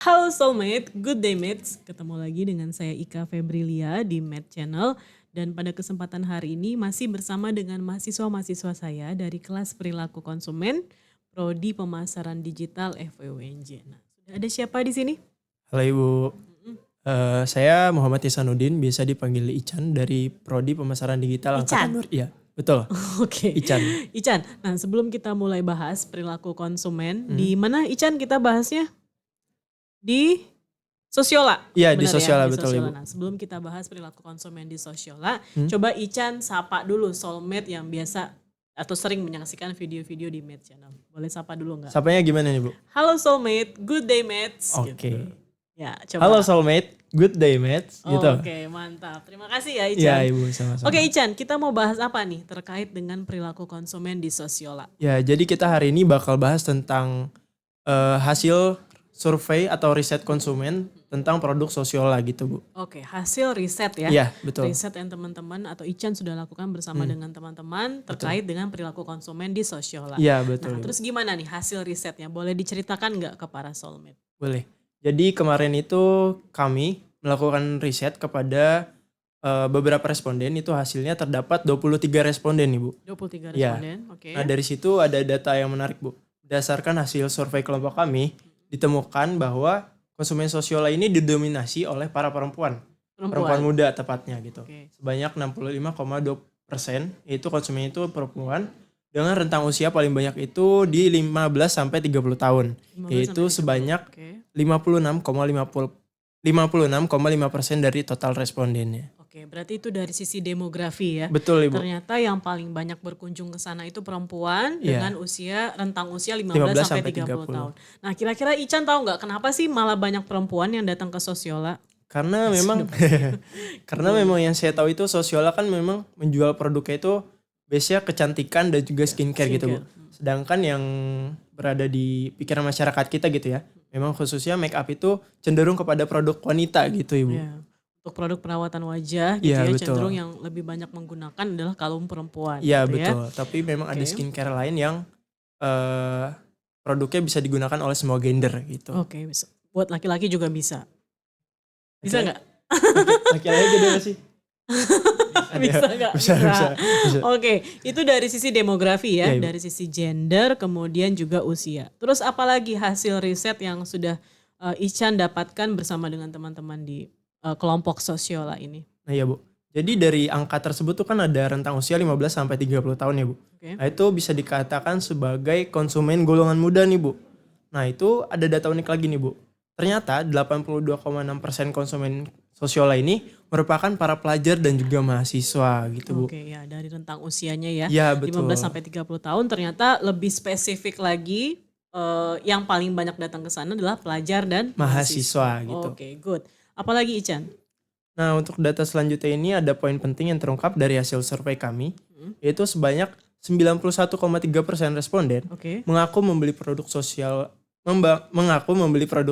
Halo Soulmate, good day mates. Ketemu lagi dengan saya Ika Febrilia di Mate Channel. Dan pada kesempatan hari ini masih bersama dengan mahasiswa-mahasiswa saya dari kelas perilaku konsumen, Prodi Pemasaran Digital FEUNJ. Nah, sudah ada siapa di sini? Halo Ibu, saya Muhammad Ihsanuddin, biasa dipanggil Ican dari Prodi Pemasaran Digital Angkatan Iya, betul. Oke. Ican. Ican, nah sebelum kita mulai bahas perilaku konsumen, di mana Ican kita bahasnya? Di Sosiola. Iya, di Benar Sosiola, ya, di betul Sosiola. Ibu. Nah, sebelum kita bahas perilaku konsumen di Sosiola, coba Ican sapa dulu Soulmate yang biasa atau sering menyaksikan video-video di Mate Channel. Boleh sapa dulu nggak? Sapanya gimana nih Bu? Halo Soulmate, good day mates. Oke. Gitu. Ya, coba. Halo Soulmate, good day mates. Gitu. Oke, mantap. Terima kasih ya Ican. Iya Ibu, sama-sama. Oke Ican, kita mau bahas apa nih terkait dengan perilaku konsumen di Sosiola? Ya, jadi kita hari ini bakal bahas tentang hasil survei atau riset konsumen tentang produk Sosiola gitu Bu. Oke, hasil riset ya. Iya, betul. Riset yang teman-teman atau Ican sudah lakukan bersama dengan teman-teman terkait dengan perilaku konsumen di Sosiola. Iya, betul. Nah, terus gimana nih hasil risetnya? Boleh diceritakan nggak ke para Soulmate? Boleh. Jadi kemarin itu kami melakukan riset kepada beberapa responden, itu hasilnya terdapat 23 responden nih Bu. 23 Iya. responden, oke. Nah dari situ ada data yang menarik Bu. Berdasarkan hasil survei kelompok kami, ditemukan bahwa konsumen Sosiola ini didominasi oleh para perempuan muda tepatnya gitu. Oke. Sebanyak 65,2% yaitu konsumen itu perempuan dengan rentang usia paling banyak itu di 15 sampai 30 tahun. 15 Yaitu sampai 30, sebanyak oke. 56,5% dari total respondennya. Oke, berarti itu dari sisi demografi ya. Betul Ibu. Ternyata yang paling banyak berkunjung ke sana itu perempuan Iya. dengan rentang usia 15 15 sampai sampai 30 30 tahun. Nah, kira-kira Ican tahu nggak kenapa sih malah banyak perempuan yang datang ke Sosiola? Karena memang memang yang saya tahu itu Sosiola kan memang menjual produknya itu biasanya kecantikan dan juga skincare gitu Bu. Sedangkan yang berada di pikiran masyarakat kita gitu ya, memang khususnya make up itu cenderung kepada produk wanita gitu Ibu. Ya, untuk produk perawatan wajah gitu Iya, ya, betul. cenderung yang lebih banyak menggunakan adalah kaum perempuan. Iya gitu betul, ya. tapi memang ada Oke. skincare lain yang produknya bisa digunakan oleh semua gender gitu. Oke, bisa. Buat laki-laki juga bisa. Bisa nggak? Laki-laki gede gak sih? Bisa nggak? Bisa. Oke, itu dari sisi demografi ya, Iya, Ibu. dari sisi gender, kemudian juga usia. Terus apalagi hasil riset yang sudah Ican dapatkan bersama dengan teman-teman di kelompok Sosiola ini? Nah iya Bu, jadi dari angka tersebut tuh kan ada rentang usia 15 sampai 30 tahun ya Bu. Oke. Nah itu bisa dikatakan sebagai konsumen golongan muda nih Bu. Nah itu ada data unik lagi nih Bu. Ternyata 82,6% konsumen Sosiola ini merupakan para pelajar dan juga mahasiswa gitu Bu. Oke ya, dari rentang usianya ya, Iya betul. 15 sampai 30 tahun ternyata lebih spesifik lagi yang paling banyak datang ke sana adalah pelajar dan Mahasiswa gitu. Oke, good. Apalagi Ican? Nah untuk data selanjutnya ini ada poin penting yang terungkap dari hasil survei kami, yaitu sebanyak 91,3% responden Oke. mengaku membeli produk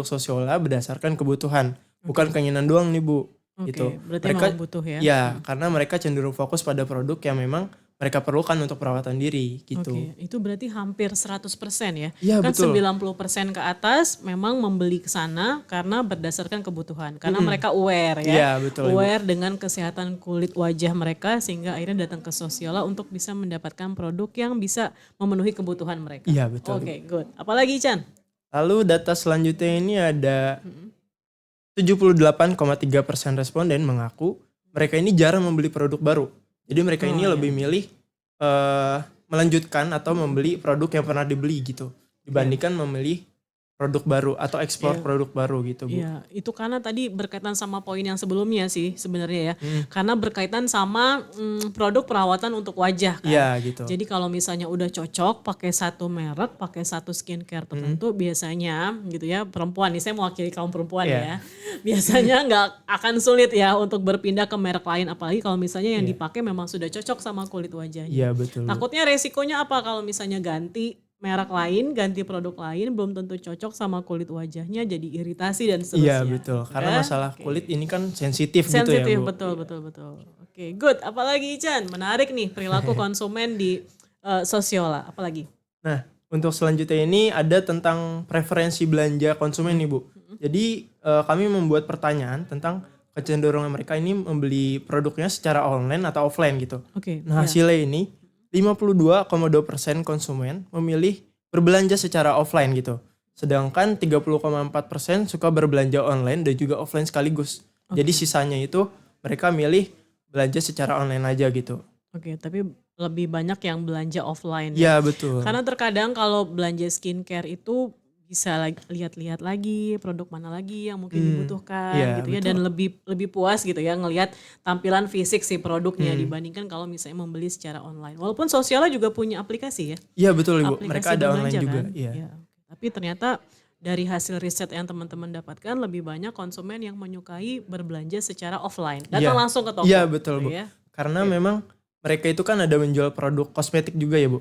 Sosiola berdasarkan kebutuhan, bukan keinginan doang nih Bu. Oke, Gitu. berarti Mereka memang butuh ya. ya karena mereka cenderung fokus pada produk yang memang mereka perlukan untuk perawatan diri gitu. Oke, itu berarti hampir 100% ya. Iya, Kan betul. 90% ke atas memang membeli ke sana karena berdasarkan kebutuhan. Karena mereka aware ya. Iya, betul, Ibu. Aware dengan kesehatan kulit wajah mereka sehingga akhirnya datang ke Sosiola untuk bisa mendapatkan produk yang bisa memenuhi kebutuhan mereka. Iya, betul. Oke, good. Apalagi Chan? Lalu data selanjutnya ini ada 78,3% responden mengaku mereka ini jarang membeli produk baru. Jadi mereka ini lebih milih melanjutkan atau membeli produk yang pernah dibeli gitu dibandingkan memilih produk baru atau ekspor produk baru gitu Bu. Iya, itu karena tadi berkaitan sama poin yang sebelumnya sih sebenarnya ya. Karena berkaitan sama produk perawatan untuk wajah kan. Iya gitu. Jadi kalau misalnya udah cocok pakai satu merek, pakai satu skincare tertentu biasanya gitu ya, perempuan nih, saya mewakili kaum perempuan ya. Biasanya nggak akan sulit ya untuk berpindah ke merek lain, apalagi kalau misalnya yang dipakai memang sudah cocok sama kulit wajahnya. Iya betul. Bu. Takutnya resikonya apa kalau misalnya ganti merek lain, ganti produk lain belum tentu cocok sama kulit wajahnya, jadi iritasi dan seterusnya. Iya betul. Karena Ya? masalah kulit ini kan sensitif gitu ya Sensitif, Bu. betul. Oke, good. Apalagi Chan, menarik nih perilaku konsumen di Sosiola. Apalagi? Nah untuk selanjutnya ini ada tentang preferensi belanja konsumen nih Bu. Jadi kami membuat pertanyaan tentang kecenderungan mereka ini membeli produknya secara online atau offline gitu. Oke. Nah hasilnya ini 52,2% konsumen memilih berbelanja secara offline gitu. Sedangkan 30,4% suka berbelanja online dan juga offline sekaligus. Jadi sisanya itu mereka milih belanja secara online aja gitu. Oke, tapi lebih banyak yang belanja offline Iya ya. betul. Karena terkadang kalau belanja skincare itu bisa lihat-lihat lagi produk mana lagi yang mungkin dibutuhkan iya, gitu ya, dan lebih puas gitu ya ngelihat tampilan fisik si produknya dibandingkan kalau misalnya membeli secara online. Walaupun Sosialnya juga punya aplikasi ya. Iya betul Ibu, Aplikasi mereka ada online berbelanja juga. kan? Iya. Ya. Tapi ternyata dari hasil riset yang teman-teman dapatkan lebih banyak konsumen yang menyukai berbelanja secara offline. Datang langsung ke toko. Iya betul Bu. gitu ya. Karena memang mereka itu kan ada menjual produk kosmetik juga ya Bu.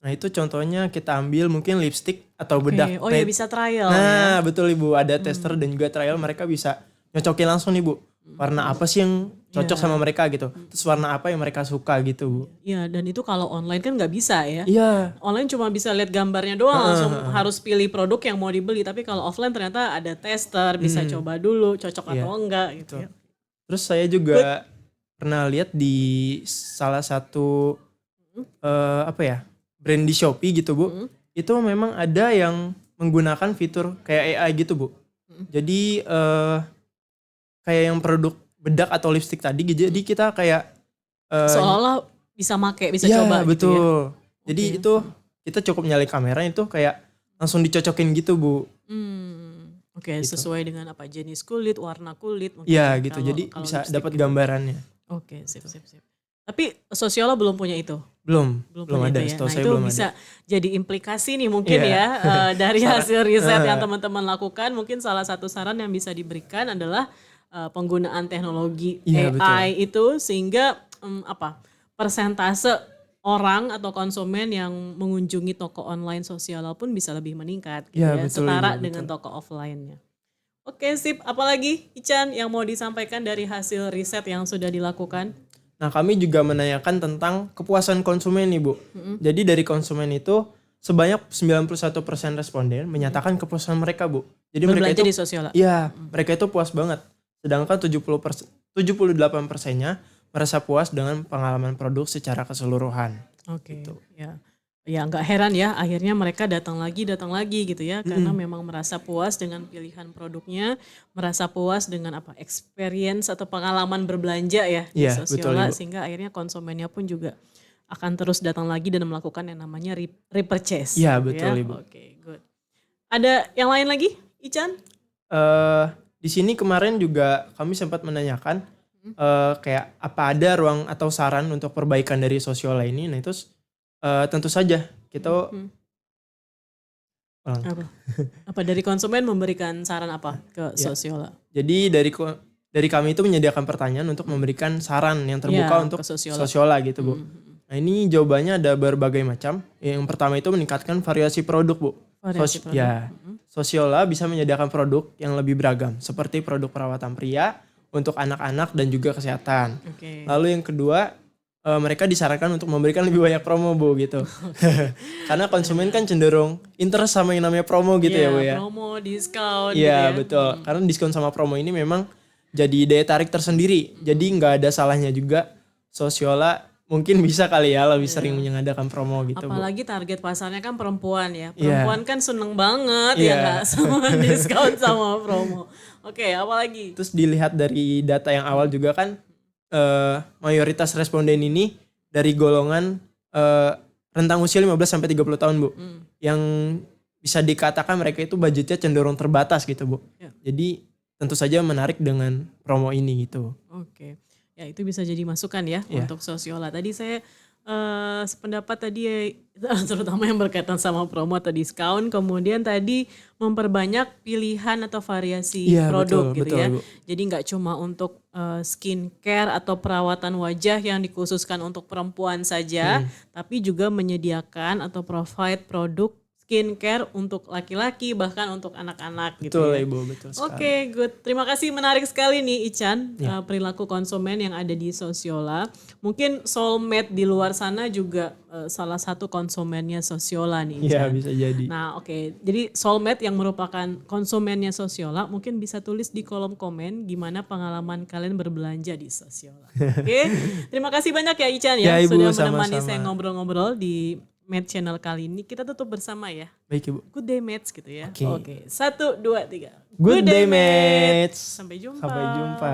Nah itu contohnya kita ambil mungkin lipstick atau bedak. Oh ya, bisa trial Nah ya. betul Ibu, ada tester dan juga trial, mereka bisa nyocokin langsung nih Bu. Warna apa sih yang cocok sama mereka gitu. Terus warna apa yang mereka suka gitu Bu. Iya, dan itu kalau online kan nggak bisa ya. Iya. Online cuma bisa lihat gambarnya doang, langsung harus pilih produk yang mau dibeli. Tapi kalau offline ternyata ada tester, bisa coba dulu cocok atau enggak gitu ya. Terus saya juga pernah lihat di salah satu brand di Shopee gitu Bu. Itu memang ada yang menggunakan fitur kayak AI gitu Bu. Jadi kayak yang produk bedak atau lipstick tadi, jadi kita kayak Seolah-olah bisa make, bisa iya, coba betul. gitu ya. Jadi itu kita cukup nyalain kamera itu kayak langsung dicocokin gitu Bu. Oke, sesuai dengan apa jenis kulit, warna kulit mungkin. Iya ya, gitu. kalau- Jadi kalau bisa lipstick dapat gitu. gambarannya. Oke, sip. Tapi Sosialnya belum punya itu. Belum Punya ada. itu ya. Setahu Nah saya itu belum bisa ada. jadi implikasi nih mungkin Iya. ya dari hasil riset yang teman-teman lakukan. Mungkin salah satu saran yang bisa diberikan adalah penggunaan teknologi Iya, AI itu sehingga persentase orang atau konsumen yang mengunjungi toko online Sosial pun bisa lebih meningkat gitu Iya, ya, betul, setara Ibu, dengan toko offline-nya. Oke, sip. Apalagi Ican yang mau disampaikan dari hasil riset yang sudah dilakukan? Nah kami juga menanyakan tentang kepuasan konsumen nih Bu. Jadi dari konsumen itu sebanyak 91% responden menyatakan kepuasan mereka Bu. Jadi mereka Berbelanja itu di Sosial. iya, mereka itu puas banget. Sedangkan 78%nya merasa puas dengan pengalaman produk secara keseluruhan. Oke, ya. Ya nggak heran ya, akhirnya mereka datang lagi gitu ya, karena memang merasa puas dengan pilihan produknya, merasa puas dengan experience atau pengalaman berbelanja ya di Iya, betul, Sosiola, Ibu. sehingga akhirnya konsumennya pun juga akan terus datang lagi dan melakukan yang namanya repurchase. Iya, gitu betul, ya. Ibu. Oke, good. Ada yang lain lagi, Ican? Di sini kemarin juga kami sempat menanyakan kayak apa ada ruang atau saran untuk perbaikan dari Sosiola ini. Nah itu tentu saja kita Apa dari konsumen memberikan saran apa ke Sosiola? jadi dari kami itu menyediakan pertanyaan untuk memberikan saran yang terbuka Ya, untuk ke Sosiola. Sosiola gitu Bu. Nah ini jawabannya ada berbagai macam. Yang pertama itu meningkatkan variasi produk Bu. Variasi produk. Ya, Sosiola bisa menyediakan produk yang lebih beragam seperti produk perawatan pria untuk anak-anak dan juga kesehatan. Oke. Lalu yang kedua mereka disarankan untuk memberikan lebih banyak promo Bu gitu. Karena konsumen kan cenderung interest sama yang namanya promo gitu ya Bu ya. Promo, diskon Iya gitu ya. betul. Karena diskon sama promo ini memang jadi daya tarik tersendiri. Jadi nggak ada salahnya juga Sosiola mungkin bisa kali ya lebih sering mengadakan promo gitu Bu. Apalagi target pasarnya kan perempuan ya. Perempuan kan seneng banget ya Iya. nggak sama diskon sama promo. Oke, apalagi? Terus dilihat dari data yang awal juga kan mayoritas responden ini dari golongan rentang usia 15 sampai 30 tahun Bu. Yang bisa dikatakan mereka itu budgetnya cenderung terbatas gitu Bu. Ya. Jadi tentu saja menarik dengan promo ini gitu. Oke. Ya itu bisa jadi masukan ya untuk Sosiola. Tadi saya sependapat tadi ya, terutama yang berkaitan sama promo atau diskon, kemudian tadi memperbanyak pilihan atau variasi Iya, produk betul, gitu ya. Bu. Jadi nggak cuma untuk skincare atau perawatan wajah yang dikhususkan untuk perempuan saja, tapi juga menyediakan atau provide produk skincare untuk laki-laki bahkan untuk anak-anak gitu Betul ya. Ibu, betul sekali. Oke, good. Terima kasih, menarik sekali nih Ican, perilaku konsumen yang ada di Sosiola. Mungkin soulmate di luar sana juga salah satu konsumennya Sosiola nih Iya, Ican. bisa jadi. Nah oke, jadi soulmate yang merupakan konsumennya Sosiola mungkin bisa tulis di kolom komen gimana pengalaman kalian berbelanja di Sosiola. Oke, terima kasih banyak ya Ican ya, Ya, Ibu, sudah menemani sama-sama. saya ngobrol-ngobrol di Med Channel kali ini. Kita tutup bersama ya. Baik Ibu. Good day mates gitu ya. Oke. Oke, 1, 2, 3. Good day, mates. Sampai jumpa. Sampai jumpa.